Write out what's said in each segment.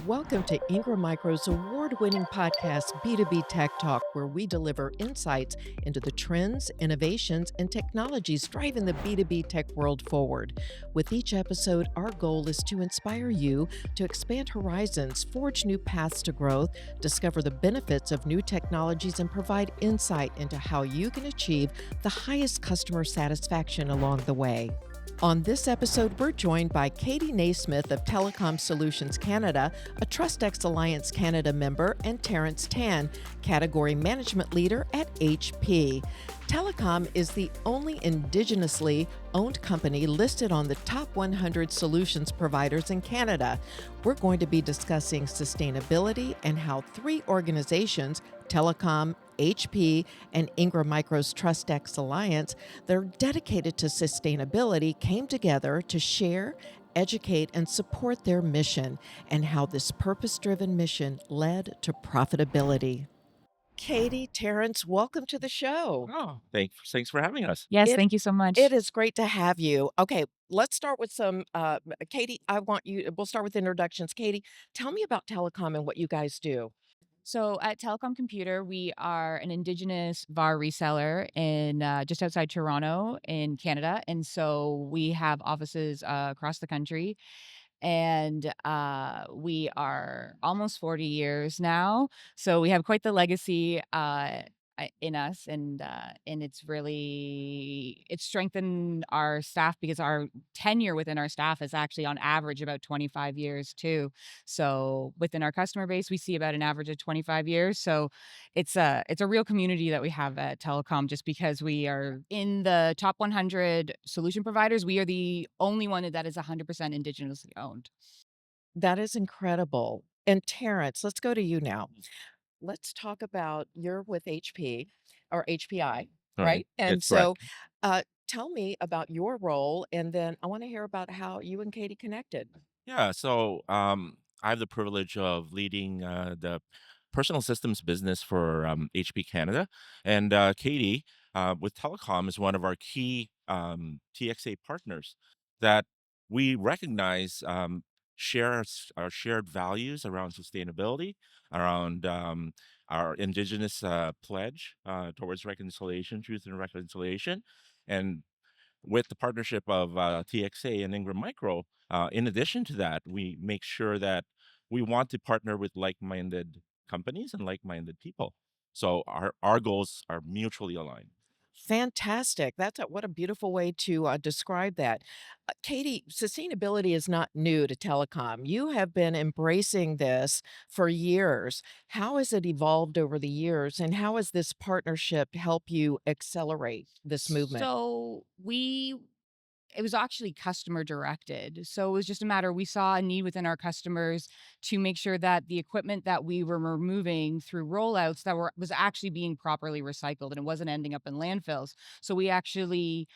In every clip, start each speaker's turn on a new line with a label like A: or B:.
A: Welcome to Ingram Micro's award-winning podcast, B2B Tech Talk, where we deliver insights into the trends, innovations, and technologies driving the B2B tech world forward. With each episode, our goal is to inspire you to expand horizons, forge new paths to growth, discover the benefits of new technologies, and provide insight into how you can achieve the highest customer satisfaction along the way. On this episode, we're joined by Katie Naysmith of Telecom Solutions Canada, a TrustX Alliance Canada member, and Terence Tan, Category Management Leader at HP. Telecom is the only indigenously owned company listed on the top 100 solutions providers in Canada. We're going to be discussing sustainability and how three organizations, Telecom, HP, and Ingram Micro's TrustX Alliance, they're dedicated to sustainability, came together to share, educate, and support their mission, and how this purpose-driven mission led to profitability. Katie, Terrence, welcome to the show.
B: Oh, thanks for having us.
C: Yes,
A: It
C: thank you so
A: it
C: much.
A: is great to have you. Okay, let's start with some Katie, we'll start with introductions. Katie, tell me about Telecom and what you guys do.
C: So at Telecom Computer, we are an Indigenous VAR reseller in just outside Toronto in Canada, and so we have offices across the country. And we are almost 40 years now, so we have quite the legacy in us, and it's strengthened our staff because our tenure within our staff is actually on average about 25 years too. So within our customer base, we see about an average of 25 years. So it's a real community that we have at Telecom, just because we are in the top 100 solution providers. We are the only one that is 100% indigenously owned.
A: That is incredible. And Terrence, let's go to you now. Let's talk about you're with HP or HPI,
B: All right.
A: right? And
B: That's correct.
A: so tell me about your role, and then I want to hear about how you and Katie connected.
B: Yeah. I have the privilege of leading the personal systems business for HP Canada, and Katie with Telecom is one of our key TXA partners that we recognize share our shared values around sustainability, around our Indigenous pledge towards reconciliation, truth, and reconciliation, and with the partnership of TXA and Ingram Micro, in addition to that, we make sure that we want to partner with like-minded companies and like-minded people. So our goals are mutually aligned.
A: Fantastic. What a beautiful way to describe that. Katie, sustainability is not new to telecom. You have been embracing this for years. How has it evolved over the years, and how has this partnership helped you accelerate this movement?
C: So we It was actually customer directed. So it was just a matter, we saw a need within our customers to make sure that the equipment that we were removing through rollouts was actually being properly recycled and it wasn't ending up in landfills. So we actually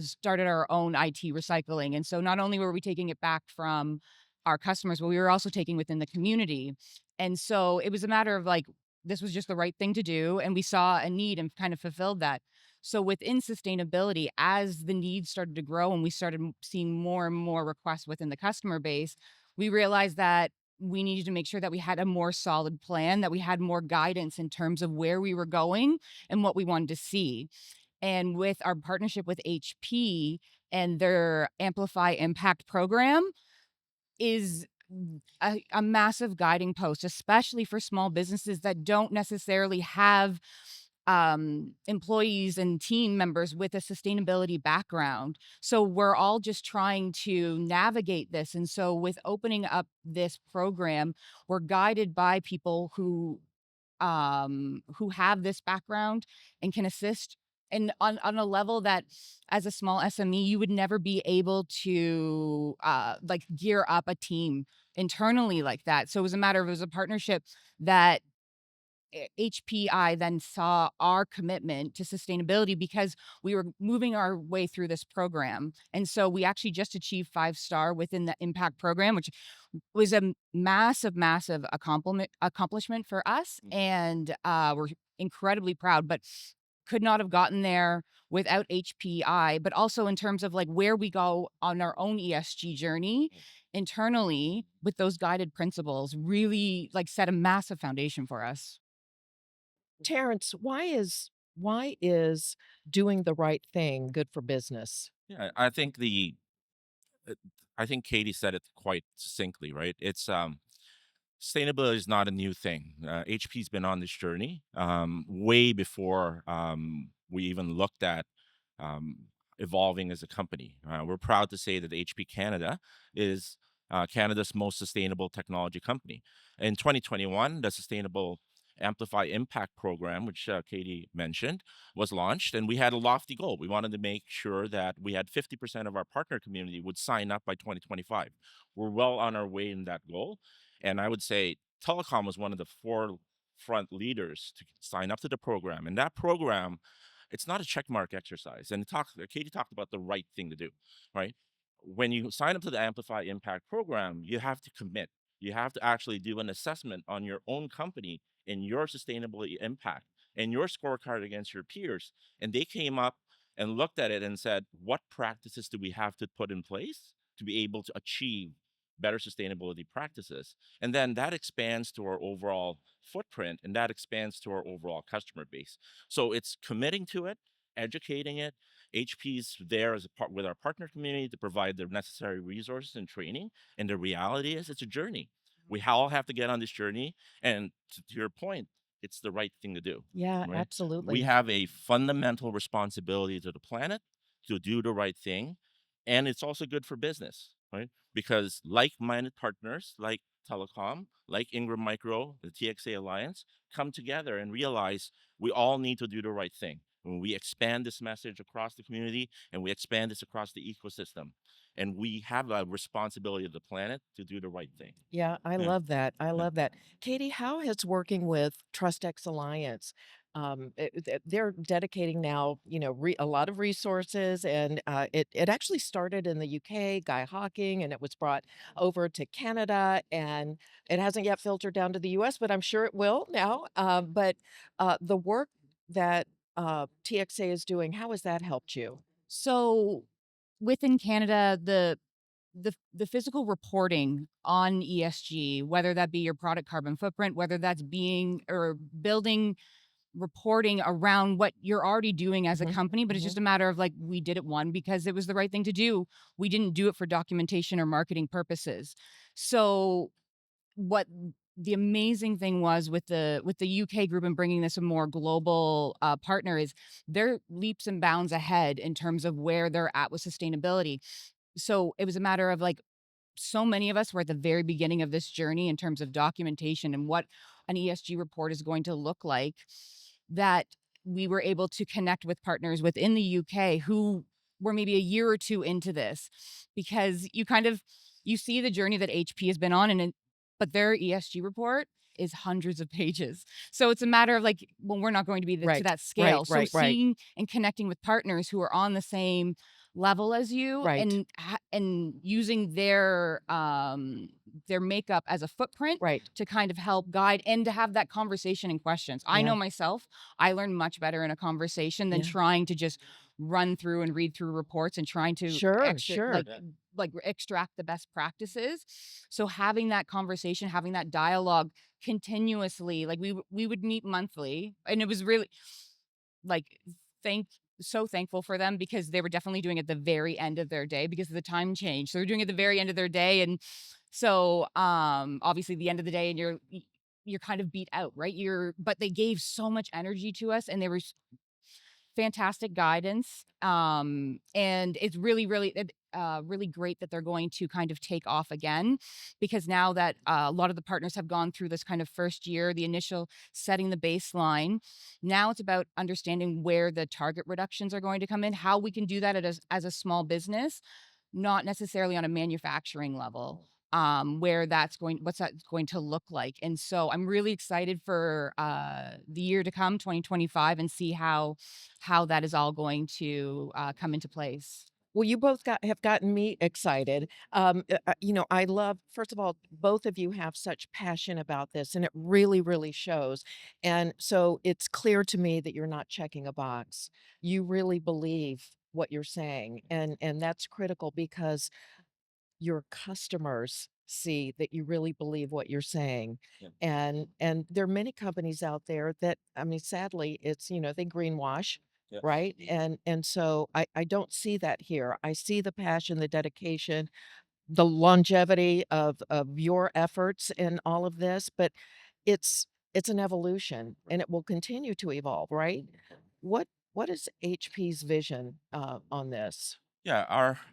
C: started our own IT recycling. And so not only were we taking it back from our customers, but we were also taking within the community. And so it was a matter of like, this was just the right thing to do. And we saw a need and kind of fulfilled that. So within sustainability, as the needs started to grow and we started seeing more and more requests within the customer base, we realized that we needed to make sure that we had a more solid plan, that we had more guidance in terms of where we were going and what we wanted to see. And with our partnership with HP and their Amplify Impact program is a massive guiding post, especially for small businesses that don't necessarily have employees and team members with a sustainability background. So we're all just trying to navigate this. And so with opening up this program, we're guided by people who have this background and can assist, and on a level that as a small SME you would never be able to like gear up a team internally like that. So it was a partnership that HPI then saw our commitment to sustainability because we were moving our way through this program. And so we actually just achieved 5-star within the impact program, which was a massive, massive accomplishment for us. And we're incredibly proud. But could not have gotten there without HPI, but also in terms of like where we go on our own ESG journey internally with those guided principles really like set a massive foundation for us.
A: Terrence, why is doing the right thing good for business?
B: Yeah, uh, I think Katie said it quite succinctly, right? It's sustainability is not a new thing. HP's been on this journey way before we even looked at um, evolving as a company. We're proud to say that HP Canada is Canada's most sustainable technology company. In 2021, the Sustainable Amplify Impact program, which Katie mentioned, was launched, and we had a lofty goal. We wanted to make sure that we had 50% of our partner community would sign up by 2025. We're well on our way in that goal, and I would say Telecom was one of the forefront leaders to sign up to the program. And that program, it's not a checkmark exercise. And Katie talked about the right thing to do, right? When you sign up to the Amplify Impact program, you have to commit. You have to actually do an assessment on your own company and your sustainability impact and your scorecard against your peers. And they came up and looked at it and said, what practices do we have to put in place to be able to achieve better sustainability practices? And then that expands to our overall footprint and that expands to our overall customer base. So it's committing to it, educating it. HP's there as a part with our partner community to provide the necessary resources and training. And the reality is it's a journey. We all have to get on this journey. And to your point, it's the right thing to do,
A: Yeah,
B: right? We
A: absolutely.
B: have a fundamental responsibility to the planet to do the right thing. And it's also good for business, right? Because like-minded partners like Telecom, like Ingram Micro, the TXA Alliance, come together and realize we all need to do the right thing. When we expand this message across the community and we expand this across the ecosystem, and we have a responsibility to the planet to do the right thing.
A: Yeah, I
B: Yeah,
A: love that. I
B: yeah.
A: love that. Katie, how has working with TrustX Alliance, they're dedicating now, a lot of resources, and it actually started in the UK, Guy Hawking, and it was brought over to Canada, and it hasn't yet filtered down to the US, but I'm sure it will now. But the work that TXA is doing, how has that helped you?
C: So within Canada, the physical reporting on ESG, whether that be your product carbon footprint, whether that's being or building reporting around what you're already doing as a
A: Hmm.
C: company, but it's
A: Hmm.
C: just a matter of like we did it because it was the right thing to do. We didn't do it for documentation or marketing purposes. So what the amazing thing was with the UK group and bringing this a more global partner is they're leaps and bounds ahead in terms of where they're at with sustainability. So it was a matter of like so many of us were at the very beginning of this journey in terms of documentation and what an ESG report is going to look like, that we were able to connect with partners within the UK who were maybe a year or two into this, because you see the journey that HP has been on, but their ESG report is hundreds of pages. So it's a matter of like, well, we're not going to be to
A: Right,
C: that
A: right,
C: scale. So
A: right, right,
C: seeing and connecting with partners who are on the same level as you
A: right,
C: and using their makeup as a footprint
A: right.
C: to kind of help guide and to have that conversation and questions. I
A: Yeah,
C: know myself, I learn much better in a conversation than
A: yeah.
C: trying to just run through and read through reports and trying to
A: Sure,
C: extra
A: sure.
C: like extract the best practices. So having that conversation, having that dialogue continuously, like we would meet monthly, and it was really like thank so thankful for them because they were definitely doing it at the very end of their day because of the time change. So they're doing it at the very end of their day. And so obviously the end of the day and you're kind of beat out, right? But they gave so much energy to us and they were fantastic guidance. And it's really great that they're going to kind of take off again, because now that a lot of the partners have gone through this kind of first year, the initial setting the baseline, now it's about understanding where the target reductions are going to come in, how we can do that as a small business, not necessarily on a manufacturing level, where what's that going to look like. And so I'm really excited for the year to come, 2025, and see how that is all going to come into place.
A: Well, you both have gotten me excited. I love, first of all, both of you have such passion about this, and it really, really shows. And so it's clear to me that you're not checking a box. You really believe what you're saying, and that's critical because your customers see that you really believe what you're saying.
B: Yeah.
A: And there are many companies out there that, I mean, sadly, it's, they greenwash,
B: Yeah.
A: right? And so I don't see that here. I see the passion, the dedication, the longevity of your efforts in all of this, but it's an evolution and it will continue to evolve, right? What is HP's vision on this?
B: Yeah,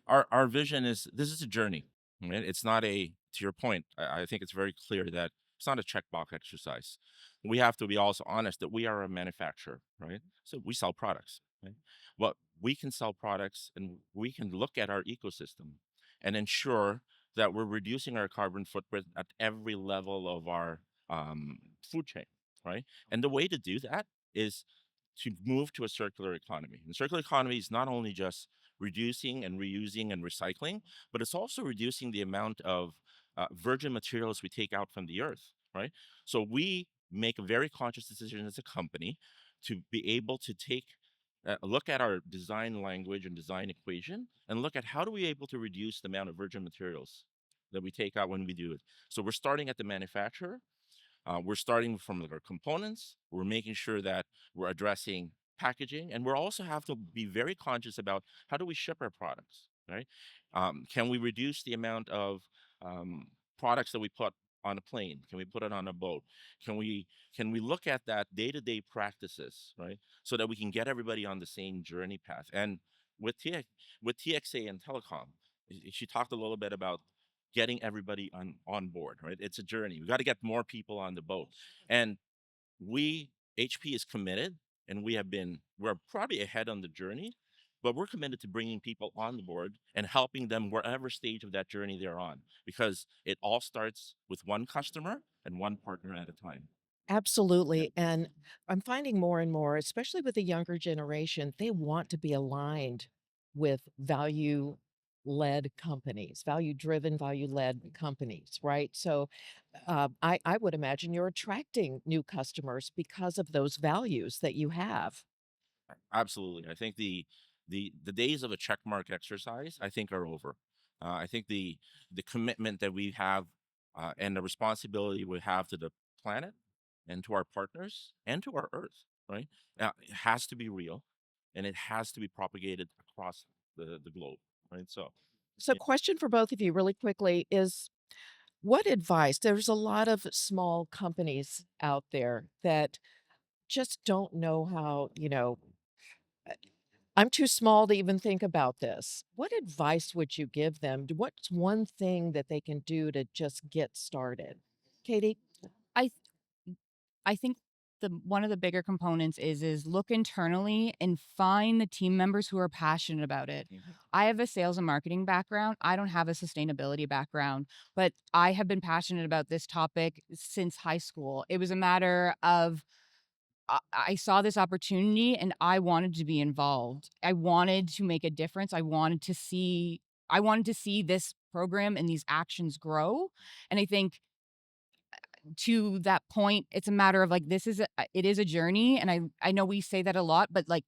B: our vision is this is a journey. Right? It's not a to your point. I think it's very clear that it's not a checkbox exercise. We have to be also honest that we are a manufacturer, right? So we sell products, right? But we can sell products and we can look at our ecosystem and ensure that we're reducing our carbon footprint at every level of our food chain, right? And the way to do that is to move to a circular economy. And circular economy is not only just reducing and reusing and recycling, but it's also reducing the amount of virgin materials we take out from the earth, right? So we make a very conscious decision as a company to be able to take look at our design language and design equation and look at how do we able to reduce the amount of virgin materials that we take out when we do it. So we're starting at the manufacturer, we're starting from our components. We're making sure that we're addressing packaging, and we also have to be very conscious about how do we ship our products, right? Can we reduce the amount of um, products that we put on a plane? Can we put it on a boat? Can we look at that day-to-day practices, right? So that we can get everybody on the same journey path. And with TXA and Telecom, she talked a little bit about getting everybody on board, right? It's a journey. We got to get more people on the boat. And we HP is committed and we're probably ahead on the journey, but we're committed to bringing people on the board and helping them wherever stage of that journey they're on because it all starts with one customer and one partner at a time. Yeah.
A: Absolutely, and I'm finding more and more, especially with the younger generation, they want to be aligned with value-led companies, value-driven, value-led companies, right? So, I would imagine you're attracting new customers because of those values that you have.
B: Absolutely. I think the days of a check mark exercise, I think, are over. I think the commitment that we have and the responsibility we have to the planet and to our partners and to our Earth, right? It has to be real, and it has to be propagated across the globe, right? So,
A: So,
B: yeah,
A: question for both of you really quickly is what advice there's a lot of small companies out there that just don't know how, I'm too small to even think about this. What advice would you give them? What's one thing that they can do to just get started? Katie?
C: I I think the one of the bigger components is look internally and find the team members who are passionate about it.
B: mhm.
C: I have a sales and marketing background. I don't have a sustainability background, but I have been passionate about this topic since high school. It was a matter of I saw this opportunity and I wanted to be involved. I wanted to make a difference. I wanted to see this program and these actions grow. And I think to that point, it's a matter of like it is a journey, and I know we say that a lot, but like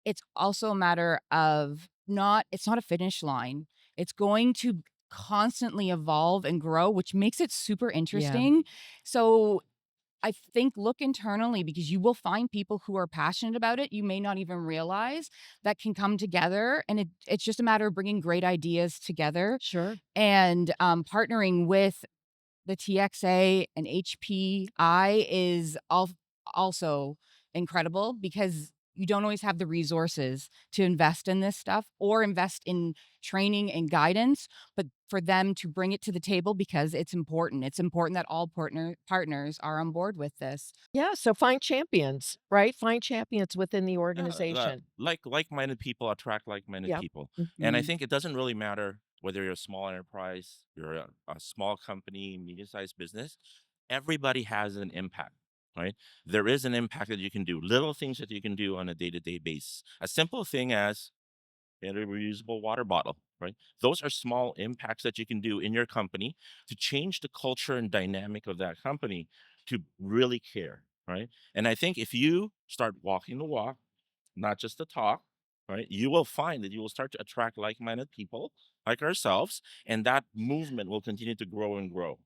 C: it's also a matter of not it's not a finish line. It's going to constantly evolve and grow, which makes it super
A: Yeah,
C: interesting. So I think look internally because you will find people who are passionate about it. You may not even realize that can come together, and it's just a matter of bringing great ideas together
A: sure.
C: and partnering with the TXA and HPI is also incredible because you don't always have the resources to invest in this stuff or invest in training and guidance, but for them to bring it to the table because it's important. It's important that all partners are on board with this.
A: Yeah, so find champions, right? Find champions within the
B: Yeah,
A: organization.
B: like-minded people attract like-minded
A: Yep.
B: people, and I
A: Mhm.
B: think it doesn't really matter whether you're a small enterprise, you're a small company, medium-sized business. Everybody has an impact, right? There is an impact that you can do, little things that you can do on a day-to-day basis. A simple thing as and a reusable water bottle, right? Those are small impacts that you can do in your company to change the culture and dynamic of that company to really care, right? And I think if you start walking the walk, not just the talk, right, you will find that you will start to attract like-minded people like ourselves, and that movement will continue to grow and grow.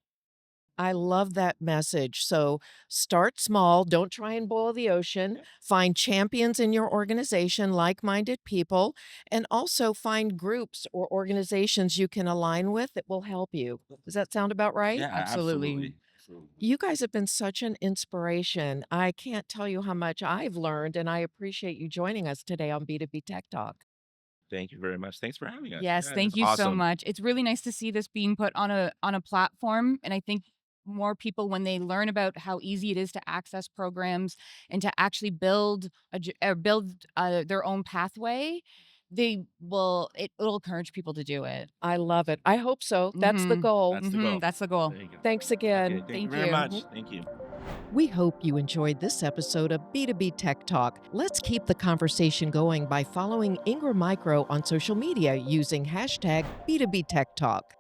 A: I love that message. So start small, don't try and boil the ocean.
B: Yeah.
A: Find champions in your organization, like minded people, and also find groups or organizations you can align with that will help you. Does that sound about right?
B: Yeah,
C: Absolutely.
B: absolutely. Absolutely.
A: You guys have been such an inspiration. I can't tell you how much I've learned, and I appreciate you joining us today on B2B Tech Talk.
B: Thank you very much. Thanks for having us.
C: Yes,
B: Yeah, it's
C: thank you so
B: awesome.
C: much. It's really nice to see this being put on a platform, and I think more people when they learn about how easy it is to access programs and to actually build their own pathway, it'll encourage people to do it.
A: I love it. I hope so. That's the
C: Mhm.
A: goal.
B: That's the goal.
C: That's the goal.
B: There you go.
A: Thanks
B: Okay,
A: again.
B: thank you
C: Thank
B: very
C: you.
B: much. Thank you.
A: We hope you enjoyed this episode of B2B Tech Talk. Let's keep the conversation going by following Ingram Micro on social media using hashtag B2B Tech Talk.